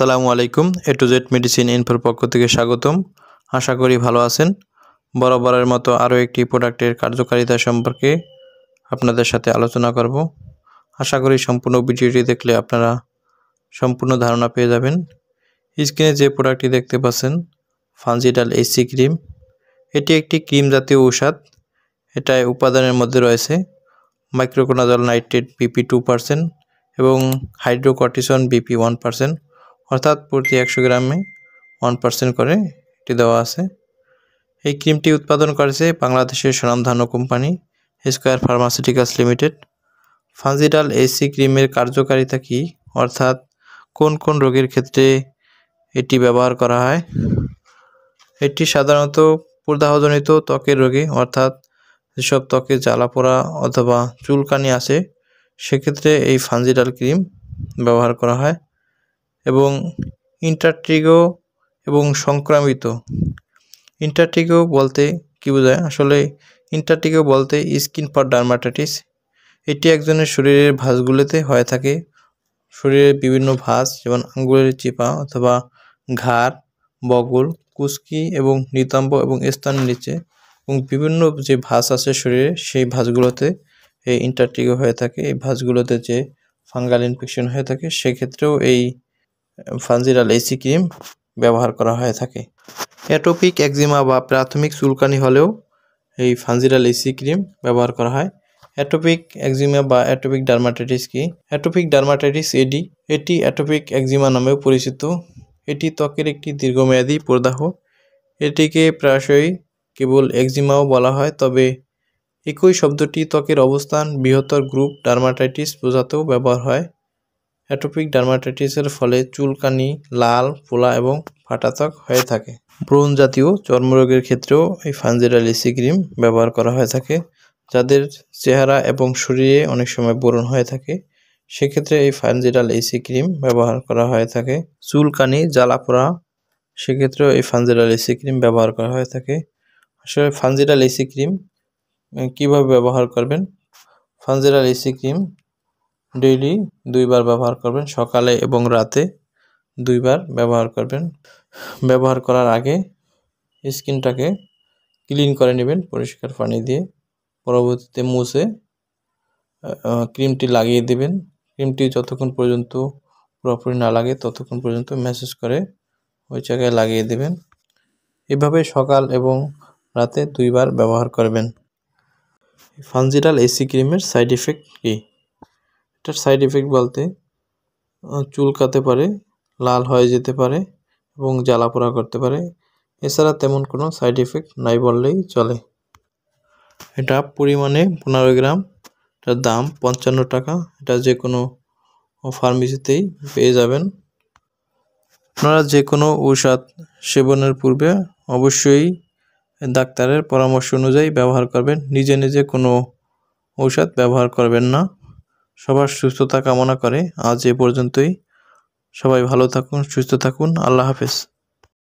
আসসালামু আলাইকুম। এ to Z medicine ইনফোর পক্ষ থেকে স্বাগতম। আশা করি ভালো আছেন। বরাবরের মতো আরও একটি প্রোডাক্টের কার্যকারিতা সম্পর্কে আপনাদের সাথে আলোচনা করব। আশা করি সম্পূর্ণ ভিডিওটি দেখলে আপনারা সম্পূর্ণ ধারণা পেয়ে যাবেন। স্ক্রিনে যে প্রোডাক্টটি দেখতে পাচ্ছেন ফানজিডাল এসি ক্রিম, এটি একটি ক্রিম জাতীয় ঔষধ। এটায় উপাদানের মধ্যে রয়েছে মাইক্রোকোনাজল নাইট্রেট বিপি 2% এবং হাইড্রোকর্টিসন বিপি 1%, অর্থাৎ প্রতি 100 গ্রামে 1% করে এটি দেওয়া আছে। এই ক্রিমটি উৎপাদন করেছে বাংলাদেশের স্বনামধন্য company square pharmaceuticals limited. ফানজিডাল AC ক্রিমের কার্যকারিতা কী, অর্থাৎ কোন কোন রোগের ক্ষেত্রে এটি ব্যবহার করা হয়? এটি সাধারণত প্রদাহজনিত ত্বকের রোগে, অর্থাৎ যেসব ত্বকে জ্বালাপোড়া অথবা চুলকানি আসে সেক্ষেত্রে এই ফানজিডাল ক্রিম ব্যবহার করা হয়। এবং ইন্টারট্রিগো এবং সংক্রামিত, ইন্টারট্রিগো বলতে কী বোঝায়? আসলে ইন্টারট্রিগো বলতে স্কিন ফর ডার্মাটাইটিস। এটি একজনের শরীরের ভাঁজগুলোতে হয়ে থাকে। শরীরের বিভিন্ন ভাঁজ, যেমন আঙ্গুলের চিপা অথবা ঘাড়, বগল, কুচকি এবং নিতম্ব এবং স্তনের নিচে এবং বিভিন্ন যে ভাঁজ আছে শরীরে, সেই ভাঁজগুলোতে এই ইন্টারট্রিগো হয়ে থাকে। এই ভাঁজগুলোতে যে ফাঙ্গাল ইনফেকশন হয়ে থাকে সেক্ষেত্রেও এই ফানজিডাল এসি ক্রিম ব্যবহার করা হয়ে থাকে। অ্যাটোপিক একজিমা বা প্রাথমিক চুলকানি হলেও এই ফানজিডাল এসি ক্রিম ব্যবহার করা হয়। অ্যাটোপিক একজিমা বা অ্যাটোপিক ডার্মাটাইটিস কি? অ্যাটোপিক ডার্মাটাইটিস এটি অ্যাটোপিক একজিমা নামেও পরিচিত। এটি ত্বকের একটি দীর্ঘমেয়াদী প্রদাহ। এটিকে প্রায়শই কেবল একজিমাও বলা হয়, তবে একই শব্দটি ত্বকের অবস্থান বৃহত্তর গ্রুপ ডার্মাটাইটিস বোঝাতেও ব্যবহার হয়। অ্যাটোপিক ডার্মাটাইটিসের ফলে চুলকানি, লাল, ফোলা এবং ফাটা ত্বক হয়ে থাকে। ব্রণ জাতীয় চর্মরোগের ক্ষেত্রেও এই ফানজিডাল এসি ক্রিম ব্যবহার করা হয়ে থাকে। যাদের চেহারা এবং শরীরে অনেক সময় ব্রণ হয়ে থাকে সেক্ষেত্রে এই ফানজিডাল এসি ক্রিম ব্যবহার করা হয়ে থাকে। চুলকানি, জ্বালাপোড়া, সেক্ষেত্রেও এই ফানজিডাল এসি ক্রিম ব্যবহার করা হয়ে থাকে। আসলে ফানজিডাল এসি ক্রিম কীভাবে ব্যবহার করবেন? ফানজিডাল এসি ক্রিম ডেইলি 2 বার ব্যবহার করবেন, সকালে এবং রাতে 2 বার ব্যবহার করবেন। ব্যবহার করার আগে স্কিনটাকে ক্লিন করে নেবেন পরিষ্কার পানি দিয়ে। পরবর্তীতে মুছে ক্রিমটি লাগিয়ে দেবেন। ক্রিমটি যতক্ষণ পর্যন্ত পুরোপুরি না লাগে ততক্ষণ পর্যন্ত ম্যাসেজ করে ওই জায়গায় লাগিয়ে দেবেন। এভাবে সকাল এবং রাতে 2 বার ব্যবহার করবেন। ফানজিডাল এসি ক্রিমের সাইড ইফেক্ট কী? এটার সাইড ইফেক্ট বলতে চুলকাতে পারে, লাল হয়ে যেতে পারে এবং জ্বালাপোড়া করতে পারে। এছাড়া তেমন কোনো সাইড ইফেক্ট নাই বললেই চলে। এটা পরিমাণে 15 গ্রাম, এটার দাম 55 টাকা। এটা যে কোনো ফার্মেসিতেই পেয়ে যাবেন। আপনারা যে কোনো ঔষধ সেবনের পূর্বে অবশ্যই ডাক্তারের পরামর্শ অনুযায়ী ব্যবহার করবেন। নিজে নিজে কোনো ঔষধ ব্যবহার করবেন না। সবার সুস্থতা কামনা করে আজ এ পর্যন্তই। সবাই ভালো থাকুন, সুস্থ থাকুন। আল্লাহ হাফেজ।